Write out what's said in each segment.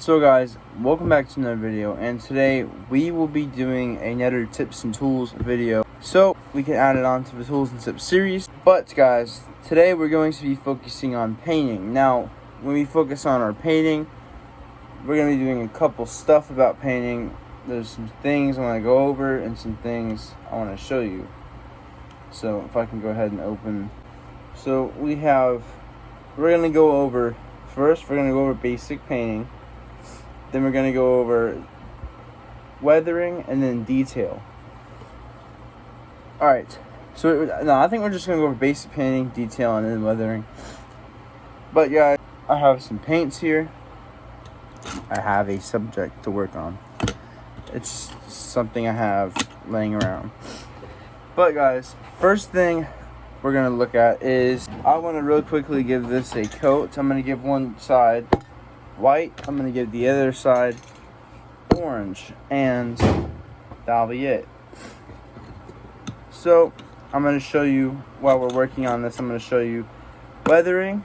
So guys, welcome back to another video, and today we will be doing another tips and tools video, so we can add it on to the tools and tips series. But guys, today we're going to be focusing on painting. Now when we focus on our painting, we're going to be doing a couple stuff about painting. There's some things I want to go over and some things I want to show you. So if I can go ahead and open. So we're going to go over, first we're going to go over basic painting. Then we're going to go over weathering and then detail. Alright, so I think we're just going to go over basic painting, detail, and then weathering. But guys, I have some paints here. I have a subject to work on. It's something I have laying around. But guys, first thing we're going to look at is, I want to real quickly give this a coat. I'm going to give one side white, I'm going to give the other side orange, and that'll be it. So I'm going to show you, while we're working on this, I'm going to show you weathering,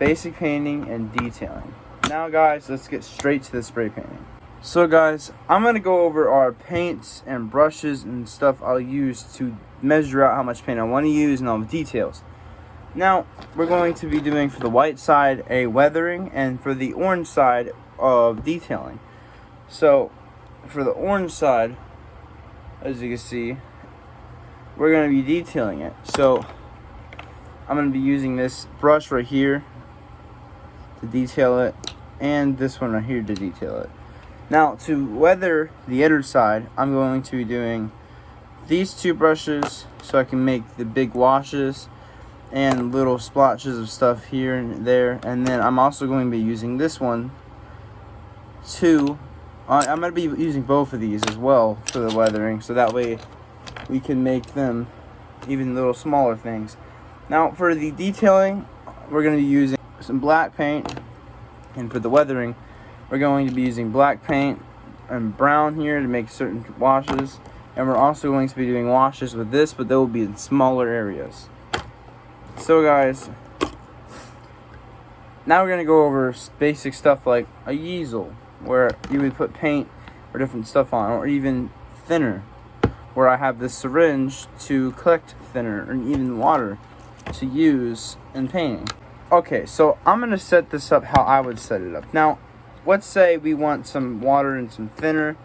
basic painting, and detailing. Now guys, let's get straight to the spray painting. So guys, I'm going to go over our paints and brushes and stuff I'll use to measure out how much paint I want to use and all the details. Now, we're going to be doing, for the white side, a weathering, and for the orange side, of detailing. So, for the orange side, as you can see, we're going to be detailing it. So, I'm going to be using this brush right here to detail it, and this one right here to detail it. Now, to weather the other side, I'm going to be doing these two brushes so I can make the big washes and little splotches of stuff here and there. And then I'm also going to be using this one too. I'm going to be using both of these as well for the weathering, so that way we can make them even little smaller things. Now for the detailing, we're going to be using some black paint, and for the weathering, we're going to be using black paint and brown here to make certain washes. And we're also going to be doing washes with this, but they will be in smaller areas. So guys, now we're going to go over basic stuff like a easel, where you would put paint or different stuff on, or even thinner, where I have this syringe to collect thinner, or even water to use in painting. Okay, so I'm going to set this up how I would set it up. Now, let's say we want some water and some thinner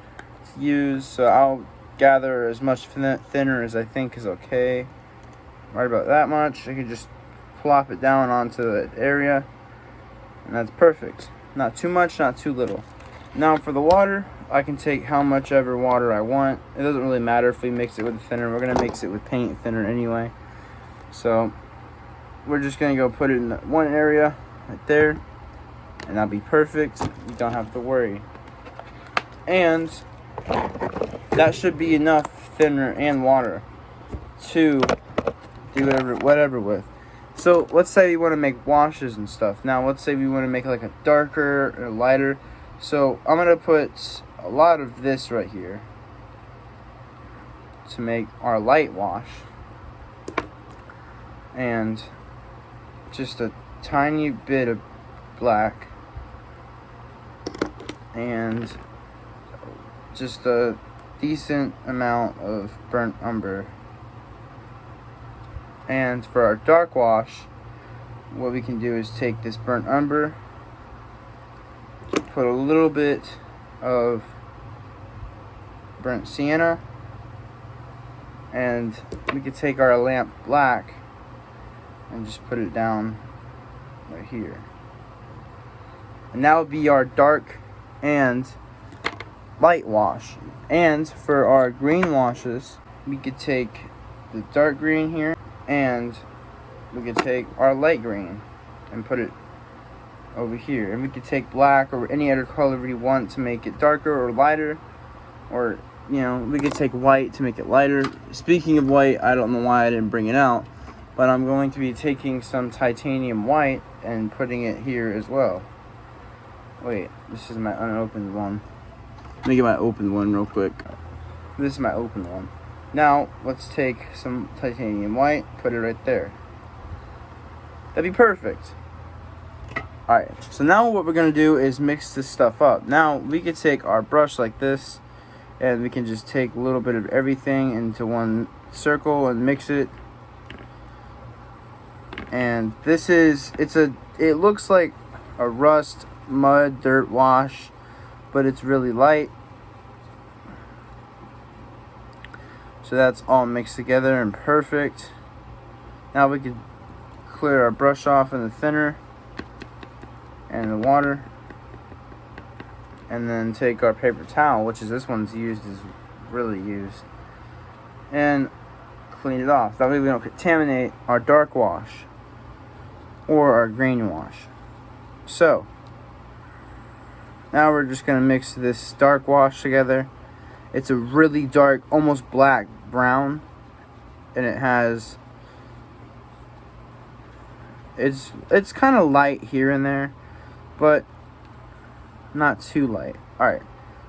to use, so I'll gather as much thinner as I think is okay. Right about that much. I can just plop it down onto the area, and that's perfect. Not too much, not too little. Now for the water, I can take how much ever water I want. It doesn't really matter if we mix it with thinner. We're going to mix it with paint thinner anyway. So we're just going to go put it in one area right there, and that'll be perfect. You don't have to worry. And that should be enough thinner and water to do whatever with. So let's say we want to make washes and stuff. Now let's say we want to make like a darker or lighter. So I'm going to put a lot of this right here to make our light wash, and just a tiny bit of black, and just a decent amount of burnt umber. And for our dark wash, what we can do is take this burnt umber, put a little bit of burnt sienna, and we could take our lamp black and just put it down right here. And that would be our dark and light wash. And for our green washes, we could take the dark green here, and we could take our light green and put it over here. And we could take black or any other color we want to make it darker or lighter, or we could take white to make it lighter. Speaking of white, I don't know why I didn't bring it out, but I'm going to be taking some titanium white and putting it here as well. Wait, this is my unopened one. Let me get my open one real quick. This is my open one. Now, let's take some titanium white, put it right there. That'd be perfect. Alright, so now what we're going to do is mix this stuff up. Now, we could take our brush like this, and we can just take a little bit of everything into one circle and mix it. And this is, it looks like a rust, mud, dirt wash, but it's really light. So that's all mixed together and perfect. Now we can clear our brush off in the thinner and the water, and then take our paper towel, which is this one's used, is really used, and clean it off. That way we don't contaminate our dark wash or our green wash. So now we're just going to mix this dark wash together. It's a really dark, almost black brown, and it has, it's kind of light here and there, but not too light. Alright,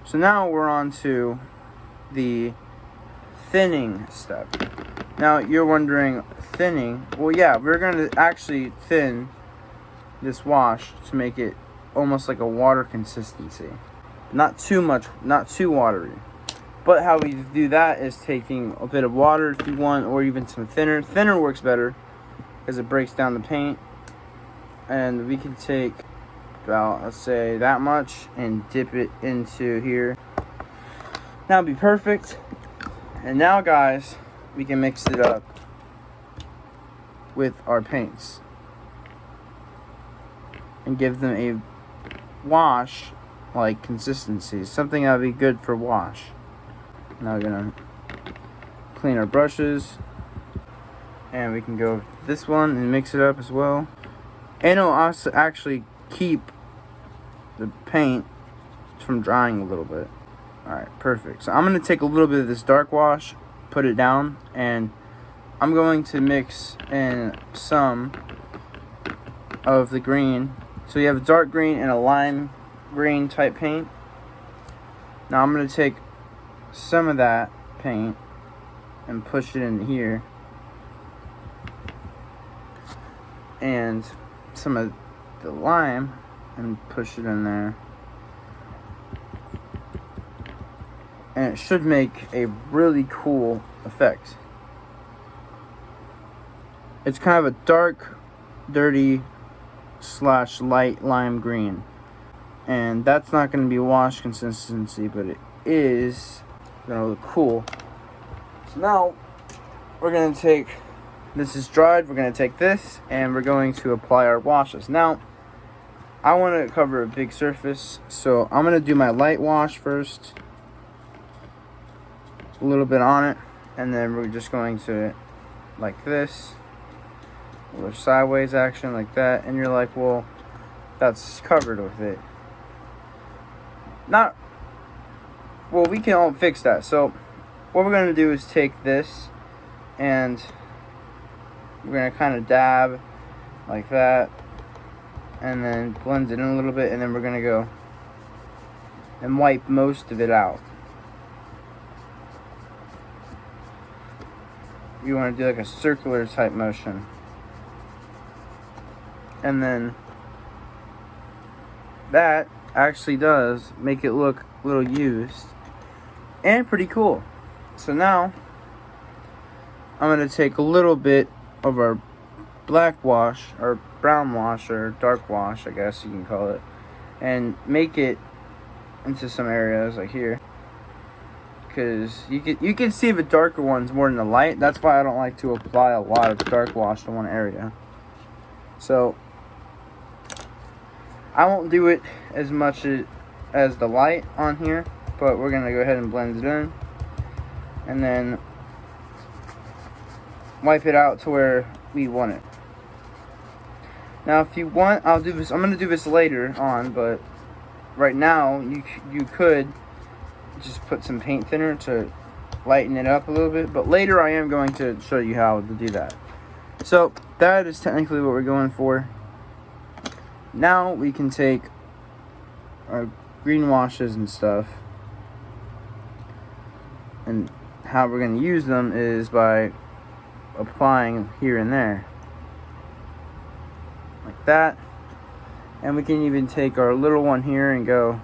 so now we're on to the thinning step. Now you're wondering, thinning? Well, yeah, we're going to actually thin this wash to make it almost like a water consistency. Not too much, not too watery. But how we do that is taking a bit of water if you want, or even some thinner. Thinner works better because it breaks down the paint. And we can take about, let's say, that much and dip it into here. That'll be perfect. And now, guys, we can mix it up with our paints and give them a wash like consistency, something that'll be good for wash. Now we're gonna clean our brushes, and we can go with this one and mix it up as well. And it'll also actually keep the paint from drying a little bit. Alright, perfect. So I'm going to take a little bit of this dark wash, put it down, and I'm going to mix in some of the green. So you have a dark green and a lime green type paint. Now I'm going to take some of that paint and push it in here, and some of the lime and push it in there, and it should make a really cool effect. It's kind of a dark, dirty / light lime green, and that's not going to be wash consistency, but it is going to look cool. So now we're going to take, this is dried, we're going to take this and we're going to apply our washes. Now I want to cover a big surface, so I'm going to do my light wash first, a little bit on it, and then we're just going to, like this, a little sideways action like that, and you're like, well, that's covered with it. Not, well, we can all fix that. So what we're going to do is take this, and we're going to kind of dab like that, and then blend it in a little bit, and then we're going to go and wipe most of it out. You want to do like a circular type motion, and then that actually does make it look a little used and pretty cool. So now I'm going to take a little bit of our black wash, or brown wash, or dark wash, I guess you can call it, and make it into some areas like here, because you can see the darker ones more than the light. That's why I don't like to apply a lot of dark wash to one area. So I won't do it as much as the light on here, but we're gonna go ahead and blend it in, and then wipe it out to where we want it. Now if you want, I'll do this, I'm gonna do this later on, but right now you could just put some paint thinner to lighten it up a little bit, but later I am going to show you how to do that. So that is technically what we're going for. Now we can take our green washes and stuff, and how we're going to use them is by applying here and there like that, And we can even take our little one here and go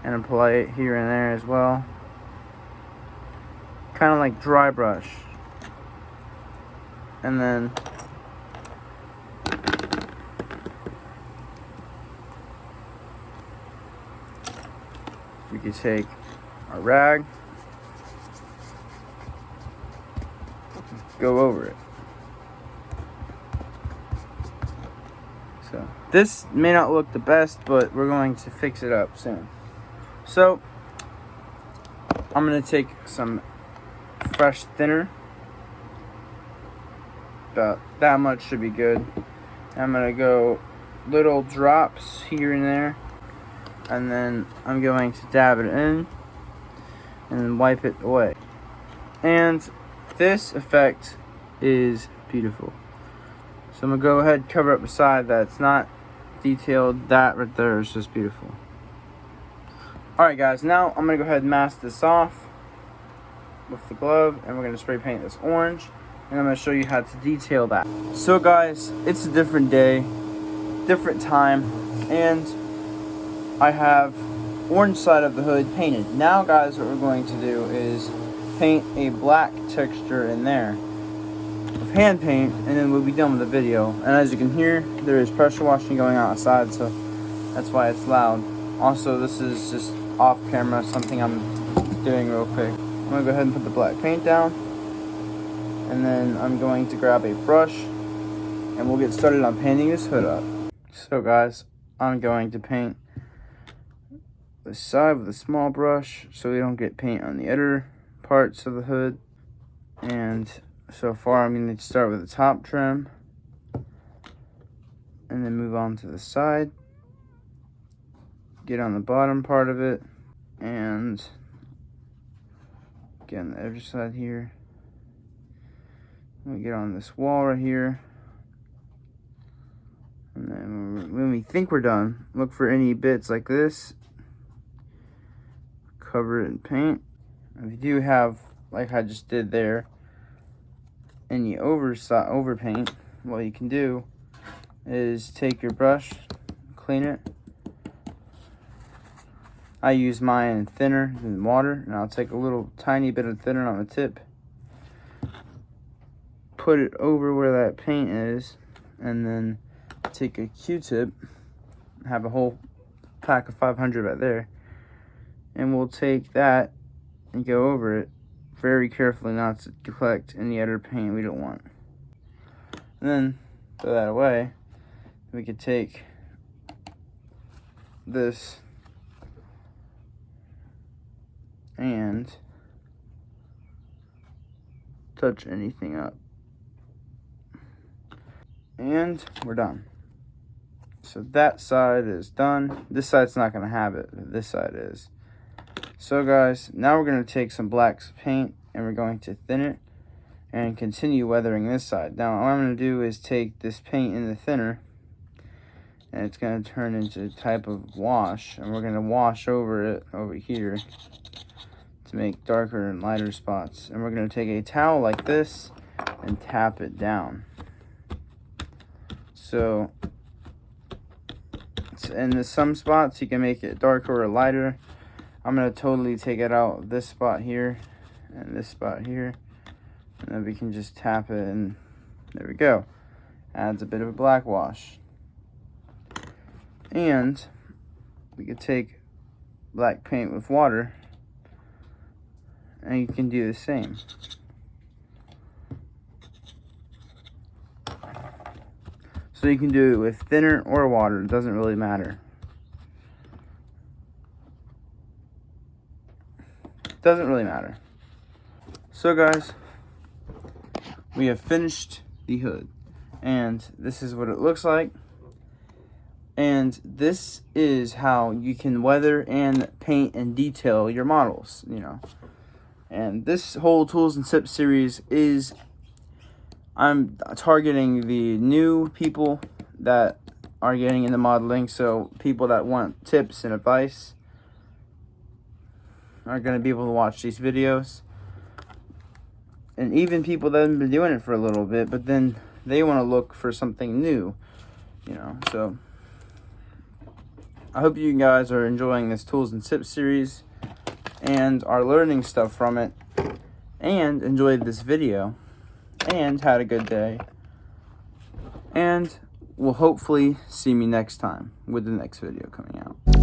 and apply it here and there as well. Kind of like dry brush. And then we could take a rag, go over it. So this may not look the best, but we're going to fix it up soon. So I'm going to take some fresh thinner. About that much should be good. I'm going to go little drops here and there. And then I'm going to dab it in and then wipe it away. And this effect is beautiful. So I'm going to go ahead and cover up the side that's not detailed. That right there is just beautiful. Alright guys, now I'm going to go ahead and mask this off with the glove. And we're going to spray paint this orange. And I'm going to show you how to detail that. So guys, it's a different day, different time. And I have orange side of the hood painted. Now guys, what we're going to do is paint a black texture in there with hand paint, and then we'll be done with the video. And as you can hear, there is pressure washing going on outside, so that's why it's loud. Also, this is just off camera, something I'm doing real quick. I'm gonna go ahead and put the black paint down, and then I'm going to grab a brush and we'll get started on painting this hood up. So guys, I'm going to paint the side with a small brush so we don't get paint on the other parts of the hood. And so far I'm going to start with the top trim and then move on to the side, get on the bottom part of it, and get on the other side here. We get on this wall right here, and then when we think we're done, look for any bits like this, cover it in paint. If you do have, like I just did there, any over paint, what you can do is take your brush, clean it. I use mine thinner than water, and I'll take a little tiny bit of thinner on the tip, put it over where that paint is, and then take a Q-tip, have a whole pack of 500 right there, and we'll take that and go over it very carefully not to collect any other paint we don't want. And then throw that away. We could take this and touch anything up. And we're done. So that side is done. This side's not going to have it, but this side is. So guys, now we're going to take some black paint and we're going to thin it and continue weathering this side. Now what I'm going to do is take this paint in the thinner, and it's going to turn into a type of wash, and we're going to wash over it over here to make darker and lighter spots. And we're going to take a towel like this and tap it down. So in some spots you can make it darker or lighter. I'm going to totally take it out this spot here and this spot here, and then we can just tap it, and there we go. Adds a bit of a black wash. And we could take black paint with water and you can do the same. So you can do it with thinner or water, it doesn't really matter. Doesn't really matter. So guys, we have finished the hood, and this is what it looks like. And this is how you can weather and paint and detail your models, you know. And this whole Tools and Tips series is, I'm targeting the new people that are getting into modeling. So people that want tips and advice are going to be able to watch these videos. And even people that have been doing it for a little bit, but then they want to look for something new. you know. So I hope you guys are enjoying this tools and tips series and are learning stuff from it and enjoyed this video and had a good day, and will hopefully see me next time with the next video coming out.